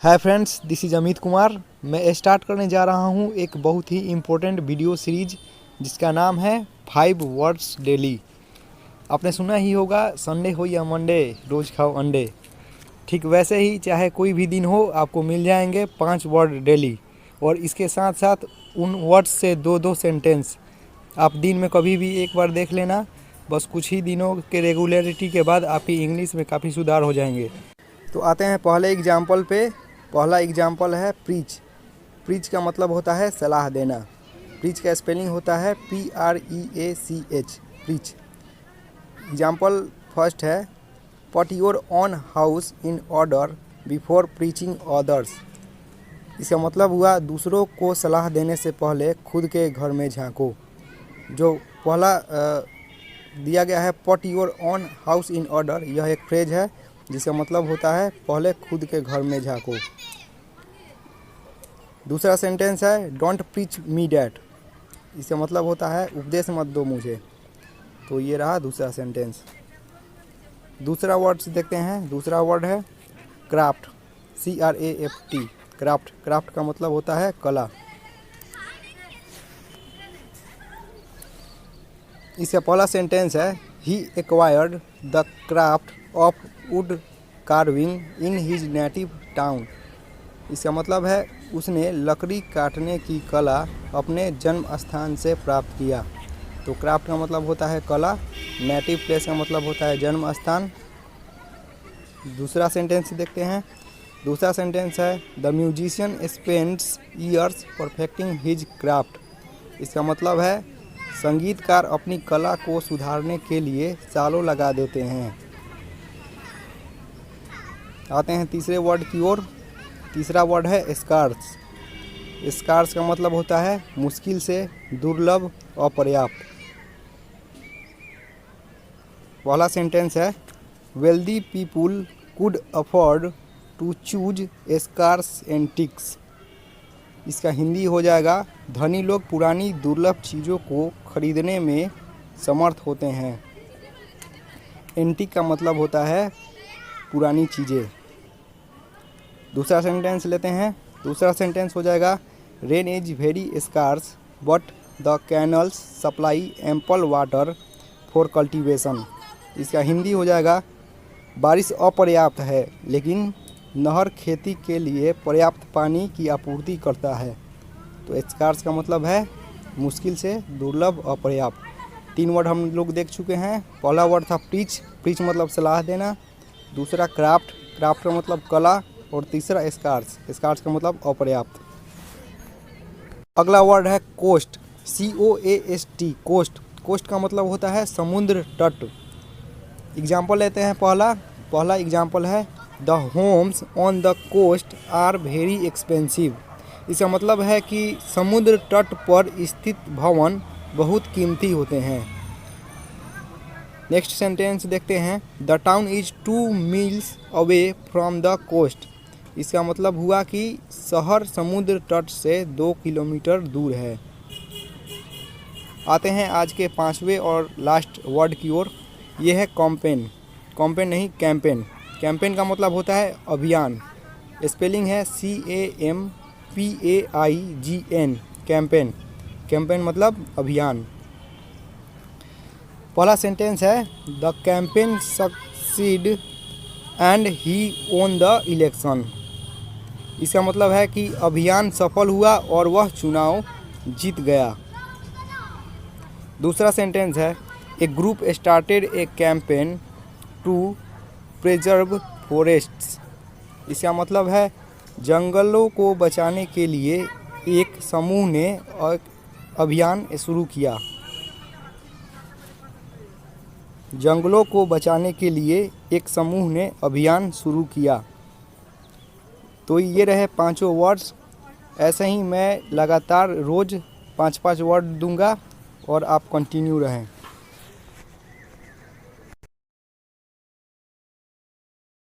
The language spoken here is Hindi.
Hi friends, this is Amit Kumar. मैं स्टार्ट करने जा रहा हूं एक बहुत ही इम्पोर्टेंट वीडियो सीरीज जिसका नाम है 5 वर्ड्स डेली। आपने सुना ही होगा, संडे हो या मंडे रोज़ खाओ अंडे। ठीक वैसे ही चाहे कोई भी दिन हो, आपको मिल जाएंगे 5 वर्ड डेली। और इसके साथ साथ उन वर्ड्स से दो सेंटेंस आप दिन में कभी भी एक बार देख लेना। बस कुछ ही दिनों के रेगुलरिटी के बाद आपकी इंग्लिश में काफ़ी सुधार हो जाएंगे। तो आते हैं पहले एग्जाम्पल पे। पहला एग्जाम्पल है प्रीच। प्रीच का मतलब होता है सलाह देना। प्रीच का स्पेलिंग होता है PREACH, प्रीच। एग्जाम्पल फर्स्ट है पट your on house in order before preaching others. इसका मतलब हुआ दूसरों को सलाह देने से पहले खुद के घर में झांको। जो पहला दिया गया है पट your on house in order, यह एक फ्रेज है जिसका मतलब होता है पहले खुद के घर में झांको। दूसरा सेंटेंस है डोंट प्रीच मी डैट। इसका मतलब होता है उपदेश मत दो मुझे। तो ये रहा दूसरा सेंटेंस। दूसरा वर्ड देखते हैं। दूसरा वर्ड है क्राफ्ट, CRAFT, क्राफ्ट। क्राफ्ट का मतलब होता है कला। इसका पहला सेंटेंस है he acquired the craft of wood carving in his native town. इसका मतलब है उसने लकड़ी काटने की कला अपने जन्म स्थान से प्राप्त किया। तो क्राफ्ट का मतलब होता है कला, नेटिव प्लेस का मतलब होता है जन्म स्थान। दूसरा सेंटेंस देखते हैं। दूसरा सेंटेंस है the musician spends years perfecting his craft. इसका मतलब है संगीतकार अपनी कला को सुधारने के लिए सालों लगा देते हैं। आते हैं तीसरे वर्ड की ओर। तीसरा वर्ड है स्कार्स। स्कार्स का मतलब होता है मुश्किल से, दुर्लभ, अपर्याप्त। पहला सेंटेंस है wealthy people could afford to choose scarce antiques. इसका हिंदी हो जाएगा धनी लोग पुरानी दुर्लभ चीज़ों को खरीदने में समर्थ होते हैं। एंटिक का मतलब होता है पुरानी चीज़ें। दूसरा सेंटेंस लेते हैं। दूसरा सेंटेंस हो जाएगा rain is very scarce but the canals supply ample water for cultivation. इसका हिंदी हो जाएगा बारिश अपर्याप्त है लेकिन नहर खेती के लिए पर्याप्त पानी की आपूर्ति करता है। तो स्कार्स का मतलब है मुश्किल से, दुर्लभ, अपर्याप्त। 3 वर्ड हम लोग देख चुके हैं। पहला वर्ड था प्रीच। प्रीच मतलब सलाह देना। दूसरा क्राफ्ट, क्राफ्ट का मतलब कला। और तीसरा स्कार्स, स्कार्स का मतलब अपर्याप्त। अगला वर्ड है कोस्ट, COAST, कोस्ट। कोस्ट का मतलब होता है समुद्र तट। एग्जाम्पल लेते हैं। पहला एग्जाम्पल है the homes on the coast are very expensive. इसका मतलब है कि समुद्र तट पर स्थित भवन बहुत कीमती होते हैं। नेक्स्ट सेंटेंस देखते हैं the town is 2 miles away from the coast. इसका मतलब हुआ कि शहर समुद्र तट से 2 किलोमीटर दूर है। आते हैं आज के 5वें और लास्ट वर्ड की ओर। यह है कॉम्पेन। कॉम्पेन नहीं, कैंपेन। कैंपेन का मतलब होता है अभियान। स्पेलिंग है CAMPAIGN, कैंपेन। कैंपेन मतलब अभियान। पहला सेंटेंस है the campaign succeed and he own the election. इसका मतलब है कि अभियान सफल हुआ और वह चुनाव जीत गया। दूसरा सेंटेंस है a group started a campaign to preserve forests. इसका मतलब है जंगलों को बचाने के लिए एक समूह ने अभियान शुरू किया। जंगलों को बचाने के लिए एक समूह ने अभियान शुरू किया। तो ये रहे 5 वर्ड्स। ऐसे ही मैं लगातार रोज़ 5-5 वर्ड दूंगा और आप कंटिन्यू रहें।